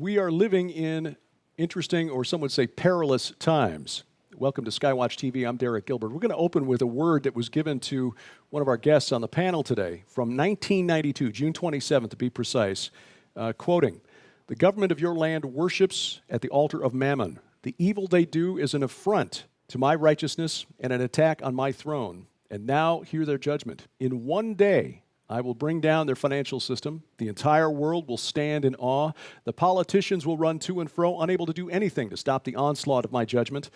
We are living in interesting, or some would say perilous times. Welcome to Skywatch TV. I'm Derek Gilbert. We're going to open with a word that was given to one of our guests on the panel today from 1992, June 27th to be precise, quoting, "The government of your land worships at the altar of Mammon. The evil they do is an affront to my righteousness and an attack on my throne. And now hear their judgment. In one day I will bring down their financial system. The entire world will stand in awe. The politicians will run to and fro, unable to do anything to stop the onslaught of my judgment.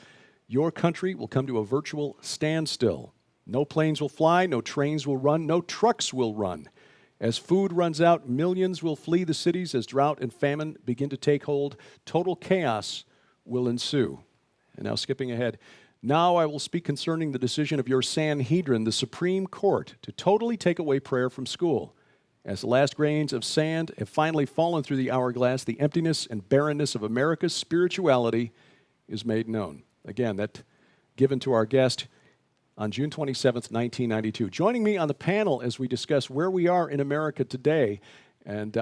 Your country will come to a virtual standstill. No planes will fly, no trains will run, no trucks will run. As food runs out, millions will flee the cities as drought and famine begin to take hold. Total chaos will ensue." And now skipping ahead. "Now I will speak concerning the decision of your Sanhedrin, the Supreme Court, to totally take away prayer from school. As the last grains of sand have finally fallen through the hourglass, the emptiness and barrenness of America's spirituality is made known." Again, that given to our guest on June 27th, 1992. Joining me on the panel as we discuss where we are in America today and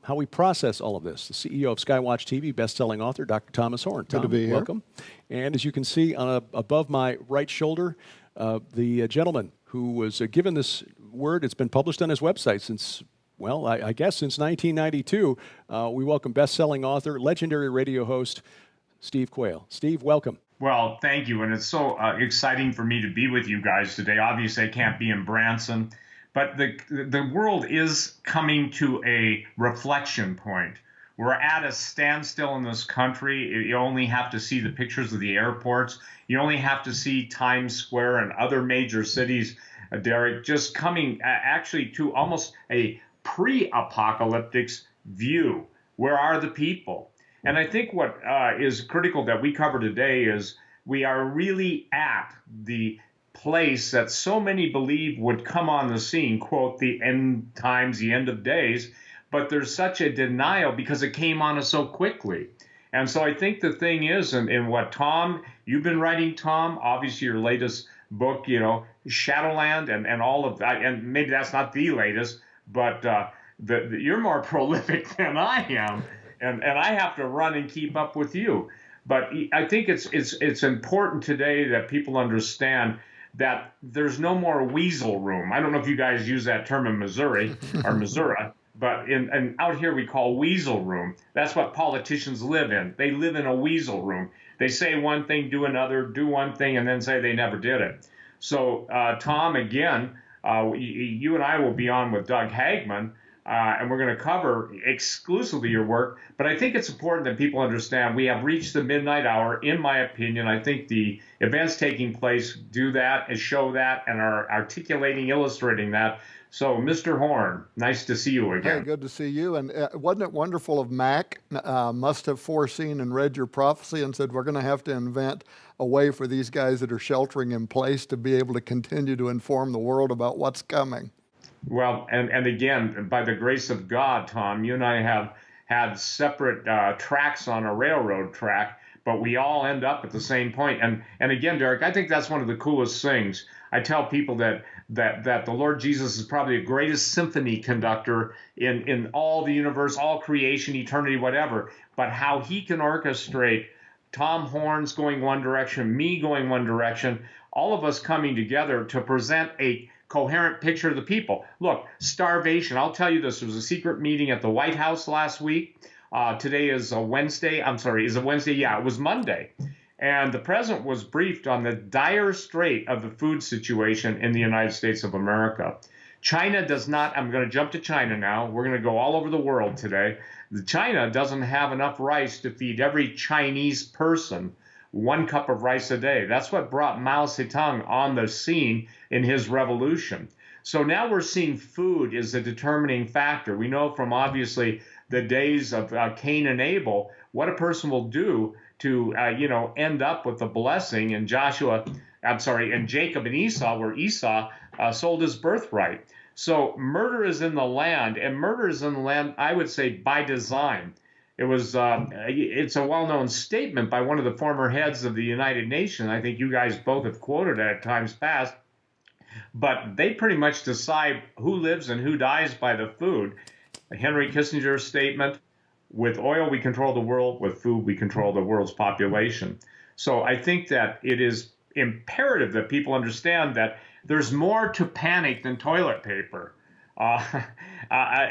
how we process all of this, the CEO of Skywatch TV, best-selling author, Dr. Thomas Horn. Tom, good to be here. Welcome. And as you can see above my right shoulder, the gentleman who was given this word, it's been published on his website since, well, I guess since 1992. We welcome best-selling author, legendary radio host, Steve Quayle. Steve, welcome. Well, thank you. And it's so exciting for me to be with you guys today. Obviously, I can't be in Branson, but the world is coming to a reflection point. We're at a standstill in this country. You only have to see the pictures of the airports. You only have to see Times Square and other major cities, Derek, just coming actually to almost a pre-apocalyptic view. Where are the people? And I think what is critical that we cover today is we are really at the place that so many believe would come on the scene, quote, the end times, the end of days, but there's such a denial because it came on us so quickly. And so I think the thing is, and what Tom, you've been writing, Tom, obviously your latest book, Shadowland and all of that, and maybe that's not the latest, but you're more prolific than I am. And I have to run and keep up with you. But I think it's important today that people understand that there's no more weasel room. I don't know if you guys use that term in Missouri or Missouri, but in out here we call weasel room. That's what politicians live in. They live in a weasel room. They say one thing, do another, do one thing, and then say they never did it. So, Tom, again, you and I will be on with Doug Hagman, and we're going to cover exclusively your work. But I think it's important that people understand we have reached the midnight hour, in my opinion. I think the events taking place do that and show that and are articulating, illustrating that. So, Mr. Horn, nice to see you again. Hey, good to see you. And wasn't it wonderful of Mac? Must have foreseen and read your prophecy and said, we're going to have to invent a way for these guys that are sheltering in place to be able to continue to inform the world about what's coming. Well, and again, by the grace of God, Tom, you and I have had separate tracks on a railroad track, but we all end up at the same point. And again, Derek, I think that's one of the coolest things. I tell people that the Lord Jesus is probably the greatest symphony conductor in all the universe, all creation, eternity, whatever. But how he can orchestrate Tom Horn's going one direction, me going one direction, all of us coming together to present a coherent picture of the people. Look, starvation. I'll tell you this. There was a secret meeting at the White House last week. Today is a Wednesday. I'm sorry, is it Wednesday? Yeah, it was Monday. And the president was briefed on the dire strait of the food situation in the United States of America. China does not, I'm going to jump to China now. We're going to go all over the world today. China doesn't have enough rice to feed every Chinese person 1 cup of rice a day. That's what brought Mao Zedong on the scene in his revolution. So now we're seeing food is a determining factor. We know from obviously the days of Cain and Abel what a person will do to end up with a blessing in Jacob and Esau, where Esau sold his birthright. So murder is in the land, and murder is in the land, I would say, by design. It's a well-known statement by one of the former heads of the United Nations. I think you guys both have quoted it at times past. But they pretty much decide who lives and who dies by the food. Henry Kissinger's statement, With oil, we control the world. With food, we control the world's population. So I think that it is imperative that people understand that there's more to panic than toilet paper. Uh,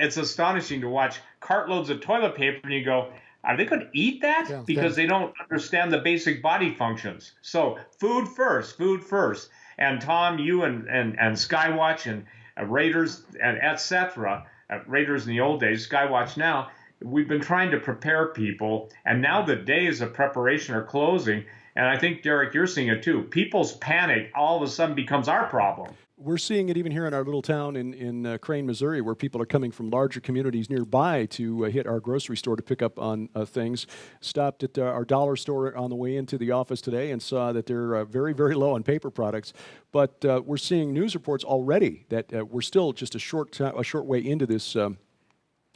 it's astonishing to watch cartloads of toilet paper and you go, are they going to eat that? Yeah, Because they don't understand the basic body functions. So food first, food first. And Tom, you and Skywatch and Raiders and etc. Raiders in the old days, Skywatch now, we've been trying to prepare people. And now the days of preparation are closing. And I think, Derek, you're seeing it too. People's panic all of a sudden becomes our problem. We're seeing it even here in our little town in Crane, Missouri, where people are coming from larger communities nearby to hit our grocery store to pick up on things. Stopped at our dollar store on the way into the office today and saw that they're very, very low on paper products. But we're seeing news reports already that we're still just a short way into this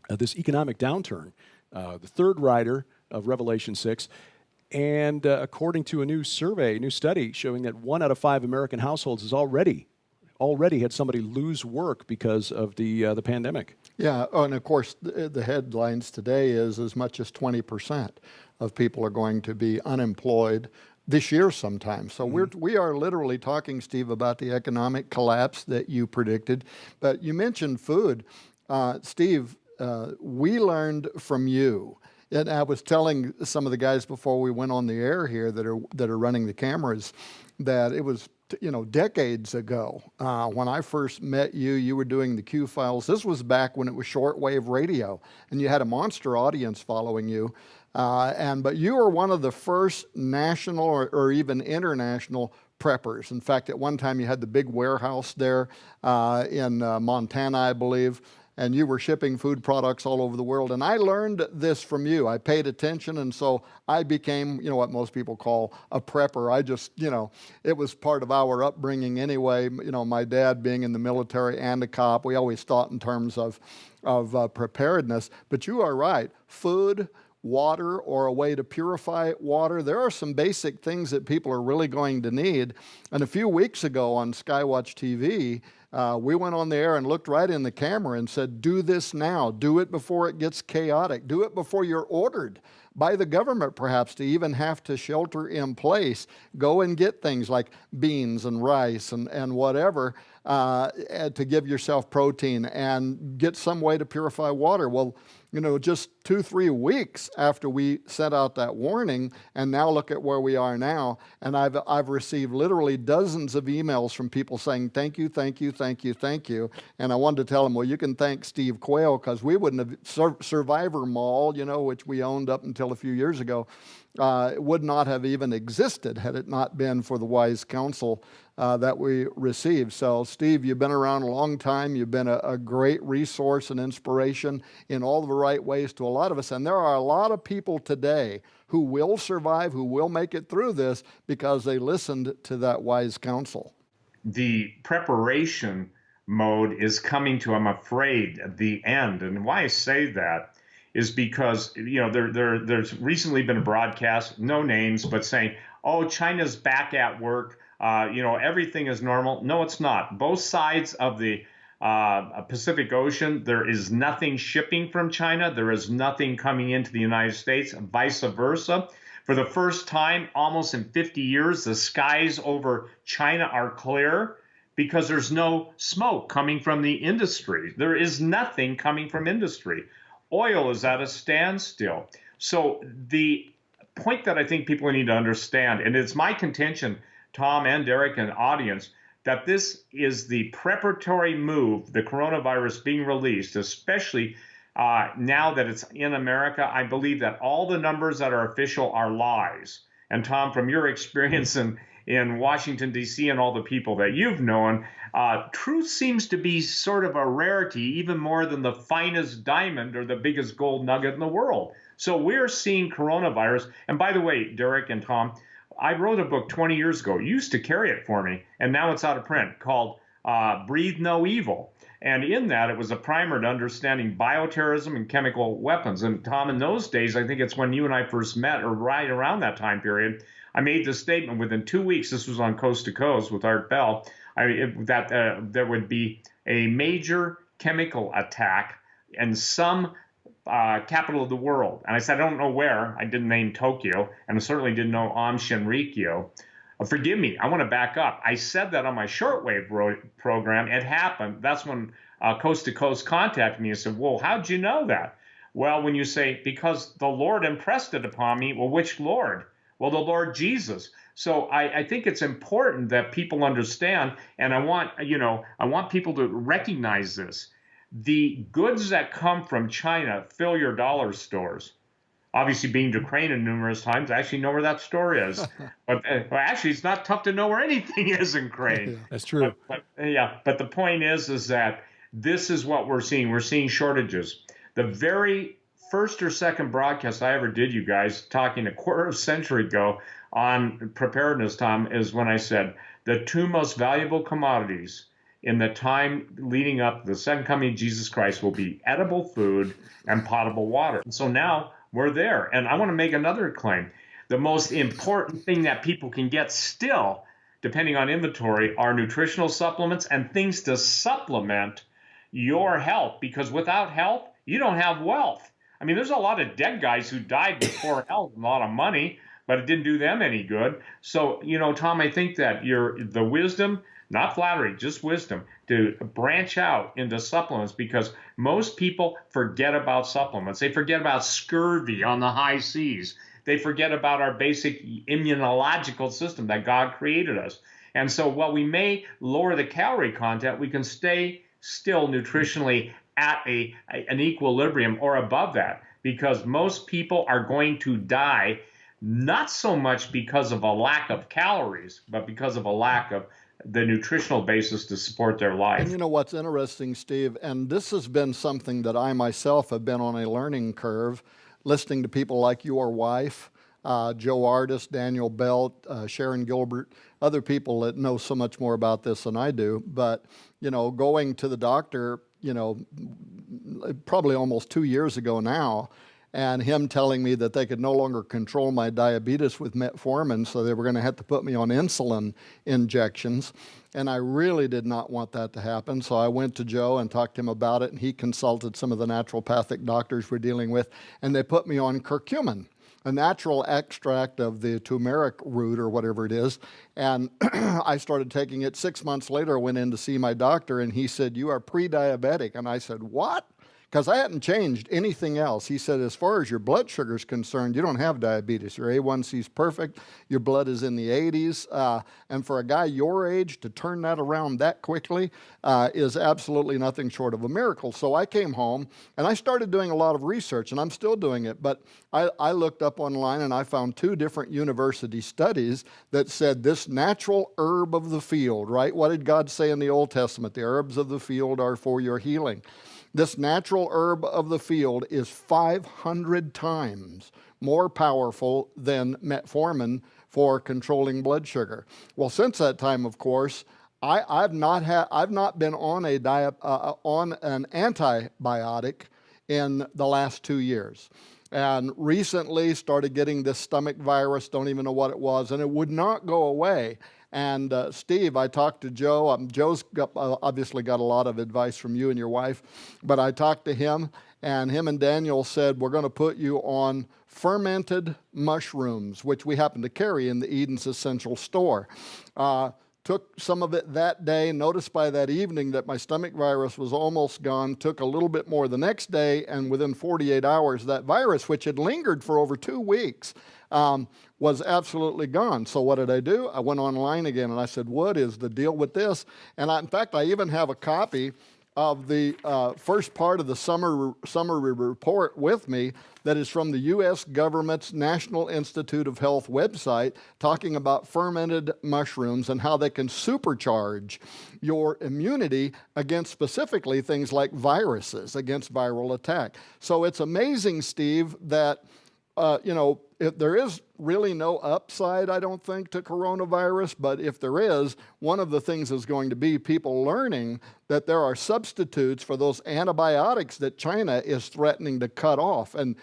this economic downturn. The third rider of Revelation 6. And according to a new survey, a new study showing that 1 out of 5 American households is already had somebody lose work because of the pandemic. Yeah, and of course, the headlines today is as much as 20% of people are going to be unemployed this year sometime. So we are literally talking, Steve, about the economic collapse that you predicted. But you mentioned food. Steve, we learned from you. And I was telling some of the guys before we went on the air here that are running the cameras that it was decades ago when I first met you. You were doing the Q Files. This was back when it was shortwave radio, and you had a monster audience following you. But you were one of the first national or even international preppers. In fact, at one time you had the big warehouse there in Montana, I believe. And you were shipping food products all over the world. And I learned this from you. I paid attention, and so I became, what most people call a prepper. I just, it was part of our upbringing anyway. My dad being in the military and a cop, we always thought in terms of preparedness. But you are right. Food, water, or a way to purify water. There are some basic things that people are really going to need. And a few weeks ago on Skywatch TV, we went on the air and looked right in the camera and said, do this now. Do it before it gets chaotic. Do it before you're ordered by the government, perhaps, to even have to shelter in place. Go and get things like beans and rice and whatever to give yourself protein and get some way to purify water. Well, just 2-3 weeks after we sent out that warning, and now look at where we are now. And I've received literally dozens of emails from people saying, thank you, thank you, thank you, thank you. And I wanted to tell them, well, you can thank Steve Quayle, because we wouldn't have, Survivor Mall, which we owned up until a few years ago, would not have even existed had it not been for the wise counsel that we received. So, Steve, you've been around a long time. You've been a great resource and inspiration in all the right ways to a lot of us. And there are a lot of people today who will survive, who will make it through this because they listened to that wise counsel. The preparation mode is coming to, I'm afraid, the end. And why I say that is because, there's recently been a broadcast, no names, but saying, oh, China's back at work. Everything is normal. No, it's not. Both sides of the Pacific Ocean, there is nothing shipping from China. There is nothing coming into the United States, vice versa. For the first time, almost in 50 years, the skies over China are clear because there's no smoke coming from the industry. There is nothing coming from industry. Oil is at a standstill. So the point that I think people need to understand, and it's my contention, Tom and Derek and audience, that this is the preparatory move, the coronavirus being released, especially now that it's in America. I believe that all the numbers that are official are lies. And Tom, from your experience in Washington, D.C., and all the people that you've known, truth seems to be sort of a rarity, even more than the finest diamond or the biggest gold nugget in the world. So we're seeing coronavirus. And by the way, Derek and Tom, I wrote a book 20 years ago. You used to carry it for me, and now it's out of print, called Breathe No Evil. And in that, it was a primer to understanding bioterrorism and chemical weapons. And Tom, in those days, I think it's when you and I first met, or right around that time period, I made the statement within 2 weeks, this was on Coast to Coast with Art Bell, that there would be a major chemical attack and some capital of the world. And I said, I don't know where. I didn't name Tokyo, and I certainly didn't know Aum Shinrikyo. Forgive me, I want to back up. I said that on my shortwave program. It happened. That's when Coast to Coast contacted me and said, well, how'd you know that? Well, when you say, because the Lord impressed it upon me, well, which Lord? Well, the Lord Jesus. So I think it's important that people understand, and I want people to recognize this. The goods that come from China fill your dollar stores. Obviously, being to Ukraine numerous times, I actually know where that store is. But actually, it's not tough to know where anything is in Ukraine. That's true. But the point is that this is what we're seeing. We're seeing shortages. The very first or second broadcast I ever did, you guys, talking a quarter of a century ago on preparedness, Tom, is when I said the two most valuable commodities in the time leading up to the second coming of Jesus Christ will be edible food and potable water. And so now we're there. And I want to make another claim. The most important thing that people can get still, depending on inventory, are nutritional supplements and things to supplement your health, because without health, you don't have wealth. I mean, there's a lot of dead guys who died before health, a lot of money, but it didn't do them any good. So, Tom, I think that the wisdom, not flattery, just wisdom, to branch out into supplements, because most people forget about supplements. They forget about scurvy on the high seas. They forget about our basic immunological system that God created us. And so while we may lower the calorie content, we can stay still nutritionally at an equilibrium or above that, because most people are going to die not so much because of a lack of calories, but because of a lack of the nutritional basis to support their life. And you know what's interesting, Steve, and this has been something that I myself have been on a learning curve, listening to people like your wife, Joe Artis, Daniel Belt, Sharon Gilbert, other people that know so much more about this than I do. But, going to the doctor, probably almost 2 years ago now, and him telling me that they could no longer control my diabetes with metformin, so they were going to have to put me on insulin injections. And I really did not want that to happen, so I went to Joe and talked to him about it, and he consulted some of the naturopathic doctors we're dealing with, and they put me on curcumin, a natural extract of the turmeric root or whatever it is. And I started taking it. 6 months later, I went in to see my doctor, and he said, "You are pre-diabetic." And I said, "What?" Because I hadn't changed anything else. He said, as far as your blood sugar is concerned, you don't have diabetes. Your A1C is perfect. Your blood is in the 80s. And for a guy your age to turn that around that quickly is absolutely nothing short of a miracle. So I came home and I started doing a lot of research, and I'm still doing it. But I looked up online and I found 2 different university studies that said this natural herb of the field, right? What did God say in the Old Testament? The herbs of the field are for your healing. This natural herb of the field is 500 times more powerful than metformin for controlling blood sugar. Well, since that time, of course, I've not been on on an antibiotic in the last 2 years. And recently started getting this stomach virus, don't even know what it was, and it would not go away. And Steve, I talked to Joe. Joe's obviously got a lot of advice from you and your wife, but I talked to him, and him and Daniel said, we're going to put you on fermented mushrooms, which we happen to carry in the Eden's Essential Store. Took some of it that day, noticed by that evening that my stomach virus was almost gone, took a little bit more the next day, and within 48 hours, that virus, which had lingered for over 2 weeks, was absolutely gone. So what did I do? I went online again and I said, what is the deal with this? And in fact, I even have a copy of the first part of the summary report with me that is from the U.S. government's National Institute of Health website, talking about fermented mushrooms and how they can supercharge your immunity against specifically things like viruses, against viral attack. So it's amazing, Steve, that if there is really no upside, I don't think, to coronavirus, but if there is, one of the things is going to be people learning that there are substitutes for those antibiotics that China is threatening to cut off. And,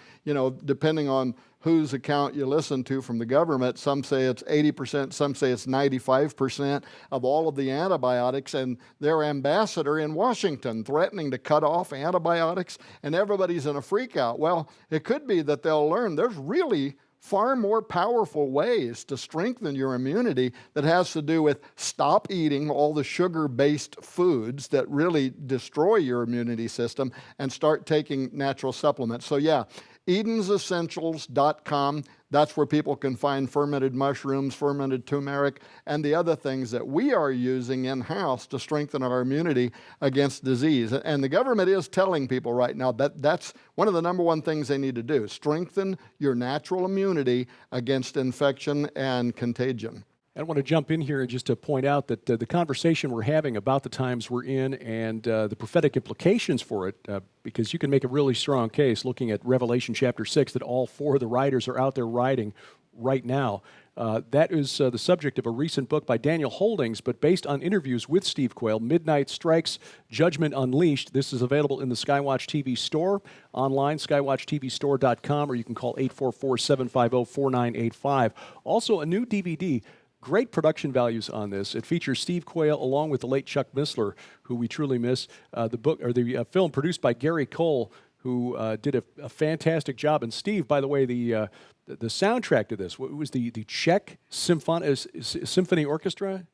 depending on whose account you listen to from the government. Some say it's 80%, some say it's 95% of all of the antibiotics, and their ambassador in Washington threatening to cut off antibiotics, and everybody's in a freak out. Well, it could be that they'll learn there's really far more powerful ways to strengthen your immunity that has to do with stop eating all the sugar-based foods that really destroy your immunity system and start taking natural supplements. So yeah, EdensEssentials.com. That's where people can find fermented mushrooms, fermented turmeric, and the other things that we are using in-house to strengthen our immunity against disease. And the government is telling people right now that that's one of the number one things they need to do, strengthen your natural immunity against infection and contagion. I want to jump in here just to point out that the conversation we're having about the times we're in and the prophetic implications for it, because you can make a really strong case looking at Revelation chapter 6 that all four of the riders are out there riding right now. That is the subject of a recent book by Daniel Holdings, but based on interviews with Steve Quayle, Midnight Strikes, Judgment Unleashed. This is available in the Skywatch TV store, online, skywatchtvstore.com, or you can call 844-750-4985. Also, a new DVD. Great production values on this. It features Steve Quayle along with the late Chuck Missler, who we truly miss. The film produced by Gary Cole, who did a fantastic job. And Steve, by the way, the soundtrack to this was the Czech Symphony Orchestra.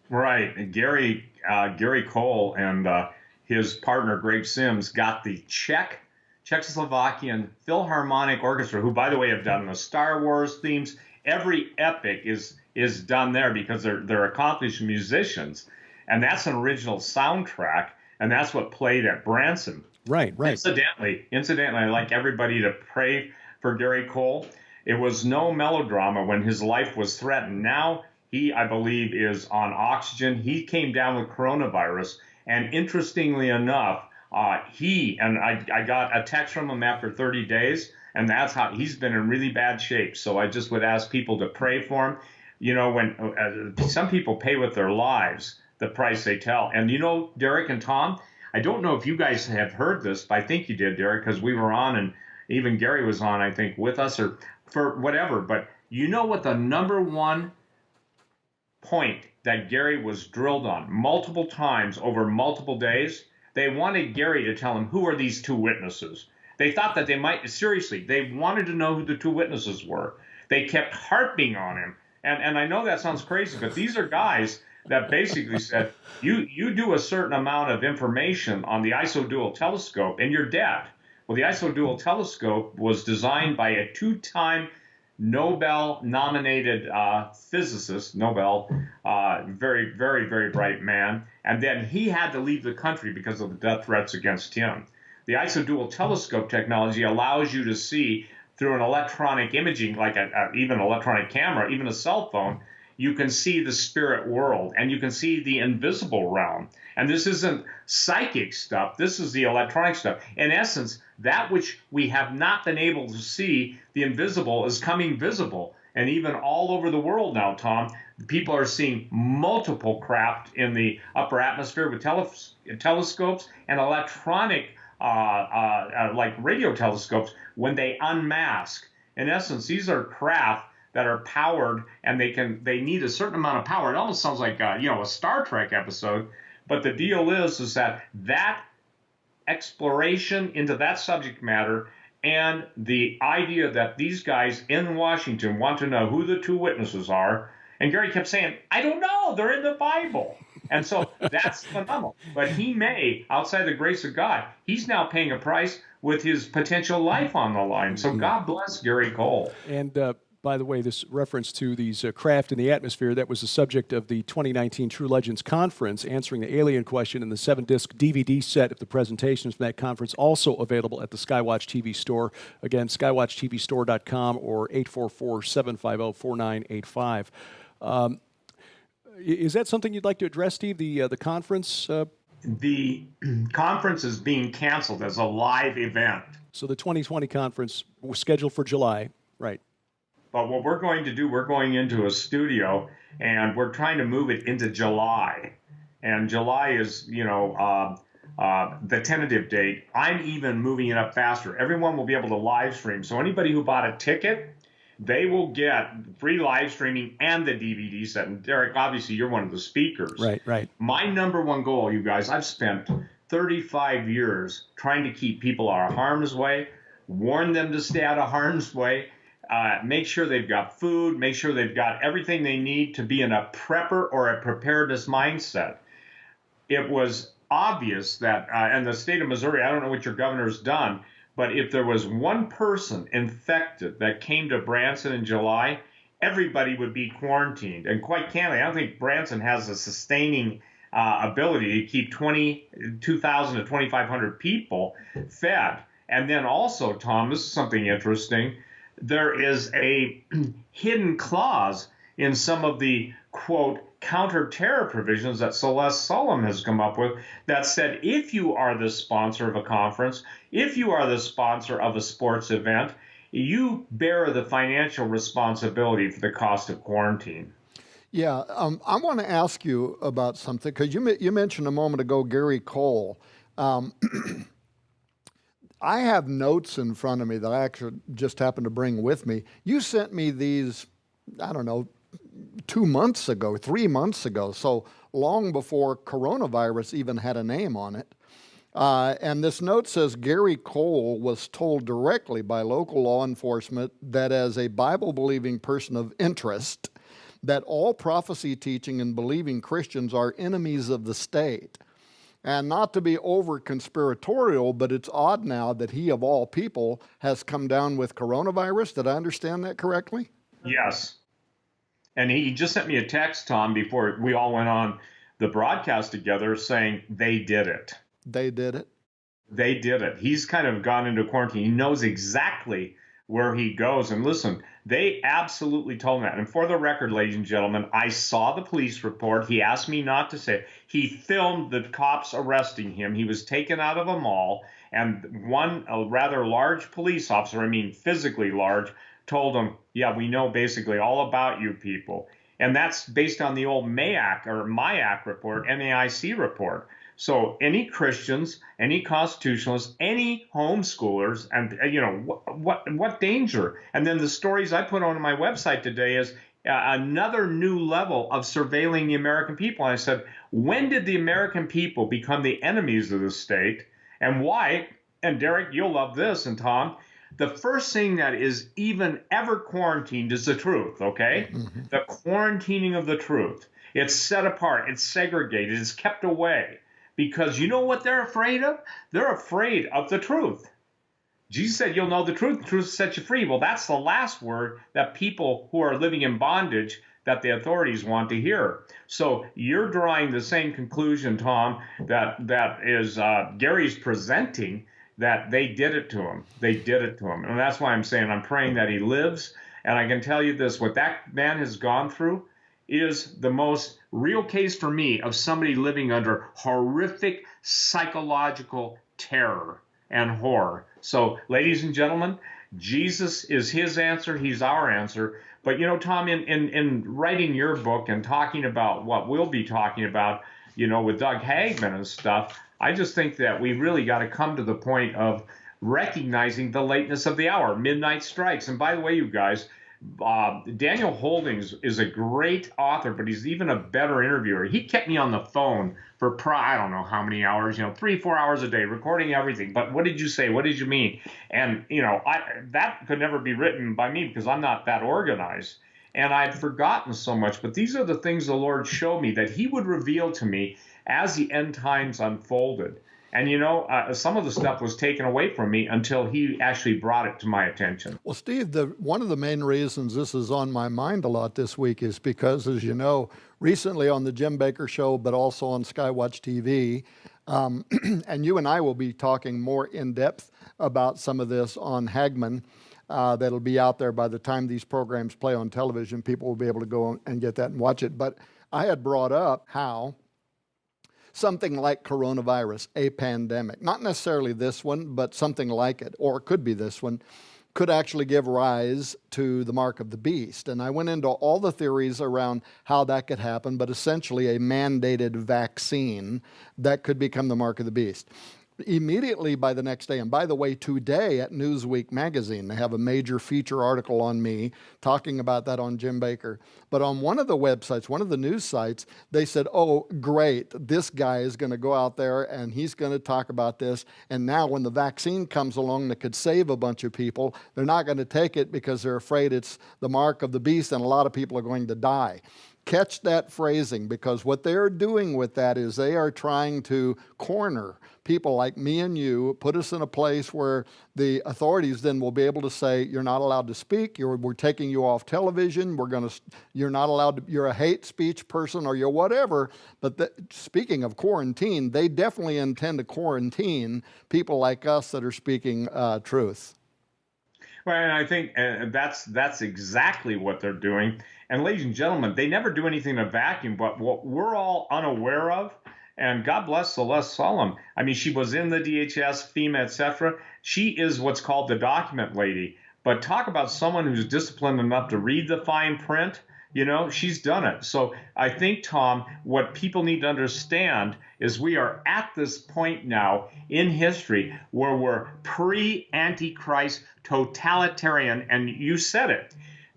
Right, and Gary Cole and his partner Greg Sims got the Czechoslovakian Philharmonic Orchestra, who, by the way, have done the Star Wars themes. Every epic is done there because they're accomplished musicians, and that's an original soundtrack, and that's what played at Branson. Right. Incidentally, I'd like everybody to pray for Gary Cole. It was no melodrama when his life was threatened. Now he, I believe, is on oxygen. He came down with coronavirus, and interestingly enough, I got a text from him after 30 days. And that's how he's been in really bad shape. So I just would ask people to pray for him. You know, when some people pay with their lives the price they tell. And you know, Derek and Tom, I don't know if you guys have heard this, but I think you did, Derek, because we were on, and even Gary was on, I think, with us or for whatever. But you know what the number one point that Gary was drilled on multiple times over multiple days? They wanted Gary to tell him, who are these two witnesses? They thought that they wanted to know who the two witnesses were. They kept harping on him. And I know that sounds crazy, but these are guys that basically said, you do a certain amount of information on the isodual telescope and you're dead. Well, the isodual telescope was designed by a two-time Nobel-nominated physicist, very, very, very bright man. And then he had to leave the country because of the death threats against him. The isodual telescope technology allows you to see through an electronic imaging, like even an electronic camera, even a cell phone, you can see the spirit world and you can see the invisible realm. And this isn't psychic stuff. This is the electronic stuff. In essence, that which we have not been able to see, the invisible, is coming visible. And even all over the world now, Tom, people are seeing multiple craft in the upper atmosphere with telescopes and electronic like radio telescopes when they unmask. In essence, these are craft that are powered, and they need a certain amount of power. It almost sounds like a Star Trek episode, but the deal is that exploration into that subject matter and the idea that these guys in Washington want to know who the two witnesses are. And Gary kept saying, I don't know, they're in the Bible. And so that's phenomenal. But he may, outside the grace of God, he's now paying a price with his potential life on the line. So God bless Gary Cole. And by the way, this reference to these craft in the atmosphere, that was the subject of the 2019 True Legends Conference, answering the alien question in the 7-disc DVD set of the presentations from that conference, also available at the Skywatch TV store. Again, skywatchtvstore.com or 844-750-4985. Is that something you'd like to address, Steve, the conference? The conference is being canceled as a live event. So the 2020 conference was scheduled for July, right? But what we're going to do, we're going into a studio, and we're trying to move it into July. And July is, the tentative date. I'm even moving it up faster. Everyone will be able to live stream. So anybody who bought a ticket, they will get free live streaming and the DVD set. And Derek, obviously, you're one of the speakers. Right, right. My number one goal, you guys, I've spent 35 years trying to keep people out of harm's way, warn them to stay out of harm's way, make sure they've got food, make sure they've got everything they need to be in a prepper or a preparedness mindset. It was obvious that, in the state of Missouri, I don't know what your governor's done, but if there was one person infected that came to Branson in July, everybody would be quarantined. And quite candidly, I don't think Branson has a sustaining ability to keep 2,000 to 2,500 people fed. And then also, Tom, this is something interesting. There is a hidden clause in some of the, quote, counter-terror provisions that Celeste Solum has come up with that said if you are the sponsor of a conference, if you are the sponsor of a sports event, you bear the financial responsibility for the cost of quarantine. Yeah, I want to ask you about something, because you mentioned a moment ago Gary Cole. I have notes in front of me that I actually just happened to bring with me. You sent me these, I don't know, 2 months ago, 3 months ago, so long before coronavirus even had a name on it. And this note says Gary Cole was told directly by local law enforcement that as a Bible-believing person of interest, that all prophecy teaching and believing Christians are enemies of the state. And not to be over conspiratorial, but it's odd now that he, of all people, has come down with coronavirus. Did I understand that correctly? Yes. And he just sent me a text, Tom, before we all went on the broadcast together saying they did it. They did it? They did it. He's kind of gone into quarantine. He knows exactly where he goes. And listen, they absolutely told him that. And for the record, ladies and gentlemen, I saw the police report. He asked me not to say it. He filmed the cops arresting him. He was taken out of a mall. And a rather large police officer, I mean physically large, told him, yeah, we know basically all about you people. And that's based on the old MAIC report, MAIC report. So any Christians, any constitutionalists, any homeschoolers, and what danger? And then the stories I put on my website today is another new level of surveilling the American people. And I said, when did the American people become the enemies of the state, and why? And Derek, you'll love this, and Tom, the first thing that is even ever quarantined is the truth, okay? Mm-hmm. The quarantining of the truth. It's set apart, it's segregated, it's kept away. Because you know what they're afraid of? They're afraid of the truth. Jesus said, you'll know the truth will set you free. Well, that's the last word that people who are living in bondage that the authorities want to hear. So you're drawing the same conclusion, Tom, that is Gary's presenting, that they did it to him. They did it to him. And that's why I'm saying I'm praying that he lives. And I can tell you this, what that man has gone through is the most real case for me of somebody living under horrific psychological terror and horror. So, ladies and gentlemen, Jesus is his answer. He's our answer. But, Tom, in writing your book and talking about what we'll be talking about, with Doug Hagman and stuff, I just think that we really got to come to the point of recognizing the lateness of the hour. Midnight strikes. And by the way, you guys, Daniel Holdings is a great author, but he's even a better interviewer. He kept me on the phone for I don't know how many hours, 3-4 hours a day, recording everything. But what did you say? What did you mean? And, that could never be written by me because I'm not that organized. And I'd forgotten so much. But these are the things the Lord showed me that he would reveal to me as the end times unfolded. And, some of the stuff was taken away from me until he actually brought it to my attention. Well, Steve, one of the main reasons this is on my mind a lot this week is because, as you know, recently on the Jim Baker Show, but also on Skywatch TV, and you and I will be talking more in depth about some of this on Hagman. That'll be out there by the time these programs play on television. People will be able to go and get that and watch it. But I had brought up how something like coronavirus, a pandemic, not necessarily this one, but something like it, or it could be this one, could actually give rise to the mark of the beast. And I went into all the theories around how that could happen, but essentially a mandated vaccine that could become the mark of the beast. Immediately by the next day, and by the way, today at Newsweek magazine, they have a major feature article on me talking about that on Jim Baker. But on one of the websites, one of the news sites, they said, oh, great, this guy is going to go out there and he's going to talk about this. And now when the vaccine comes along that could save a bunch of people, they're not going to take it because they're afraid it's the mark of the beast and a lot of people are going to die. Catch that phrasing, because what they're doing with that is they are trying to corner people like me and you, put us in a place where the authorities then will be able to say, you're not allowed to speak, we're taking you off television, you're not allowed to, you're a hate speech person or you're whatever. But speaking of quarantine, they definitely intend to quarantine people like us that are speaking truth. Well, and I think that's exactly what they're doing. And ladies and gentlemen, they never do anything in a vacuum, but what we're all unaware of, and God bless Celeste Solum. I mean, she was in the DHS, FEMA, etc. She is what's called the document lady. But talk about someone who's disciplined enough to read the fine print. You know, she's done it. So I think, Tom, what people need to understand is we are at this point now in history where we're pre-Antichrist totalitarian, and you said it.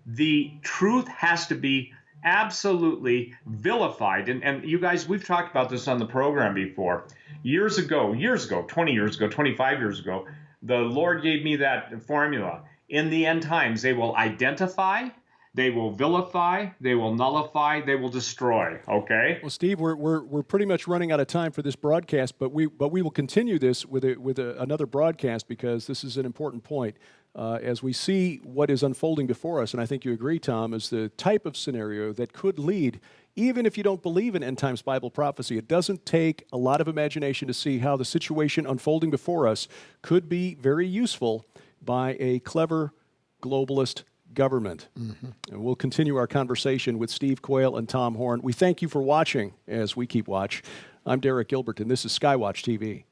The truth has to be absolutely vilified. And you guys, we've talked about this on the program before. Years ago, 20 years ago, 25 years ago, the Lord gave me that formula. In the end times, they will identify, they will vilify, they will nullify, they will destroy. Okay. Well, Steve, we're pretty much running out of time for this broadcast, but we will continue this with another broadcast, because this is an important point. As we see what is unfolding before us, and I think you agree, Tom, is the type of scenario that could lead, even if you don't believe in end times Bible prophecy, it doesn't take a lot of imagination to see how the situation unfolding before us could be very useful by a clever globalist government. Mm-hmm. And we'll continue our conversation with Steve Quayle and Tom Horn. We thank you for watching as we keep watch. I'm Derek Gilbert, and this is Skywatch TV.